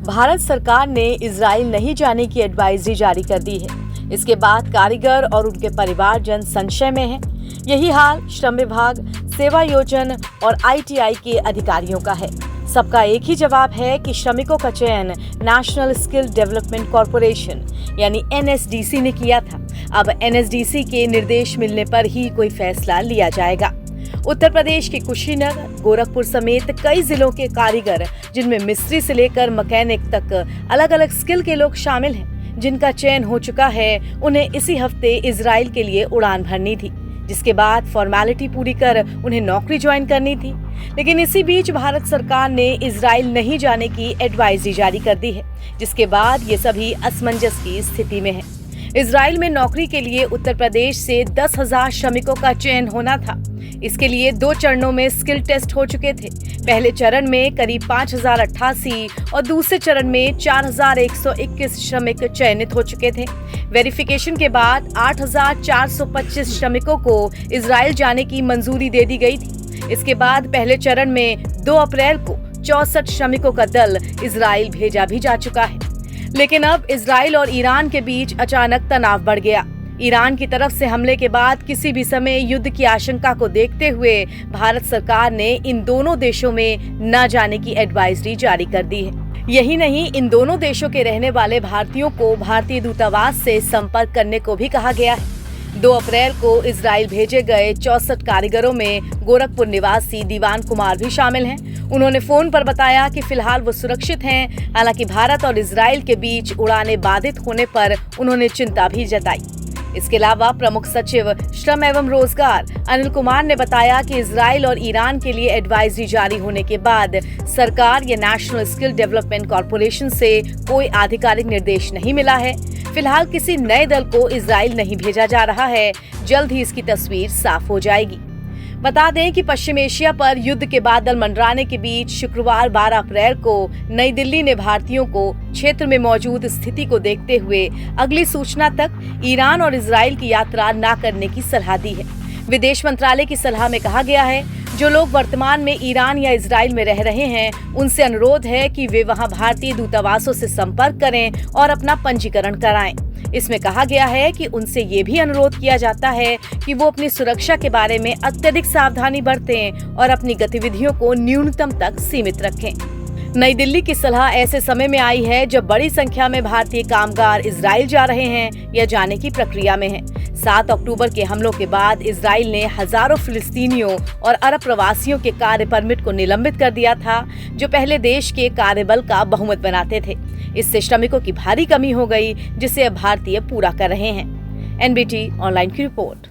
भारत सरकार ने इजराइल नहीं जाने की एडवाइजरी जारी कर दी है। इसके बाद कारीगर और उनके परिवारजन संशय में हैं। यही हाल श्रम विभाग, सेवा योजन और ITI के अधिकारियों का है। सबका एक ही जवाब है कि श्रमिकों का चयन नेशनल स्किल डेवलपमेंट कॉर्पोरेशन यानी NSDC ने किया था। अब NSDC के निर्देश मिलने पर ही कोई फैसला लिया जाएगा। उत्तर प्रदेश के कुशीनगर, गोरखपुर समेत कई जिलों के कारीगर, जिनमें मिस्त्री से लेकर मैकेनिक तक अलग अलग स्किल के लोग शामिल हैं, जिनका चयन हो चुका है, उन्हें इसी हफ्ते इजराइल के लिए उड़ान भरनी थी, जिसके बाद फॉर्मेलिटी पूरी कर उन्हें नौकरी ज्वाइन करनी थी। लेकिन इसी बीच भारत सरकार ने इजराइल नहीं जाने की एडवाइजरी जारी कर दी है, जिसके बाद ये सभी असमंजस की स्थिति में हैं। इजराइल में नौकरी के लिए उत्तर प्रदेश से 10,000 श्रमिकों का चयन होना था। इसके लिए 2 चरणों में स्किल टेस्ट हो चुके थे। पहले चरण में करीब 5,088 और दूसरे चरण में 4,121 श्रमिक चयनित हो चुके थे। वेरिफिकेशन के बाद 8,425 श्रमिकों को इजराइल जाने की मंजूरी दे दी गई थी। इसके बाद पहले चरण में 2 अप्रैल को 64 श्रमिकों का दल इजराइल भेजा भी जा चुका है। लेकिन अब इजराइल और ईरान के बीच अचानक तनाव बढ़ गया। ईरान की तरफ से हमले के बाद किसी भी समय युद्ध की आशंका को देखते हुए भारत सरकार ने इन दोनों देशों में न जाने की एडवाइजरी जारी कर दी है। यही नहीं, इन दोनों देशों के रहने वाले भारतीयों को भारतीय दूतावास से संपर्क करने को भी कहा गया है। 2 अप्रैल को इजराइल भेजे गए 64 कारीगरों में गोरखपुर निवासी दीवान कुमार भी शामिल हैं। उन्होंने फोन पर बताया कि फिलहाल वो सुरक्षित हैं। हालांकि भारत और इजराइल के बीच उड़ानें बाधित होने पर उन्होंने चिंता भी जताई। इसके अलावा प्रमुख सचिव श्रम एवं रोजगार अनिल कुमार ने बताया कि इजराइल और ईरान के लिए एडवाइजरी जारी होने के बाद सरकार या नेशनल स्किल डेवलपमेंट कॉर्पोरेशन से कोई आधिकारिक निर्देश नहीं मिला है। फिलहाल किसी नए दल को इजराइल नहीं भेजा जा रहा है। जल्द ही इसकी तस्वीर साफ हो जाएगी। बता दें कि पश्चिम एशिया पर युद्ध के बादल मंडराने के बीच शुक्रवार 12 अप्रैल को नई दिल्ली ने भारतीयों को क्षेत्र में मौजूद स्थिति को देखते हुए अगली सूचना तक ईरान और इजराइल की यात्रा न करने की सलाह दी है। विदेश मंत्रालय की सलाह में कहा गया है, जो लोग वर्तमान में ईरान या इजराइल में रह रहे हैं, उनसे अनुरोध है कि वे वहां भारतीय दूतावासों से संपर्क करें और अपना पंजीकरण कराएं। इसमें कहा गया है कि उनसे ये भी अनुरोध किया जाता है कि वो अपनी सुरक्षा के बारे में अत्यधिक सावधानी बरतें और अपनी गतिविधियों को न्यूनतम तक सीमित रखें। नई दिल्ली की सलाह ऐसे समय में आई है जब बड़ी संख्या में भारतीय कामगार इजराइल जा रहे हैं या जाने की प्रक्रिया में हैं। 7 अक्टूबर के हमलों के बाद इजराइल ने हजारों फिलिस्तीनियों और अरब प्रवासियों के कार्य परमिट को निलंबित कर दिया था, जो पहले देश के कार्यबल का बहुमत बनाते थे। इससे श्रमिकों की भारी कमी हो गई, जिसे अब भारतीय पूरा कर रहे हैं। NBT ऑनलाइन की रिपोर्ट।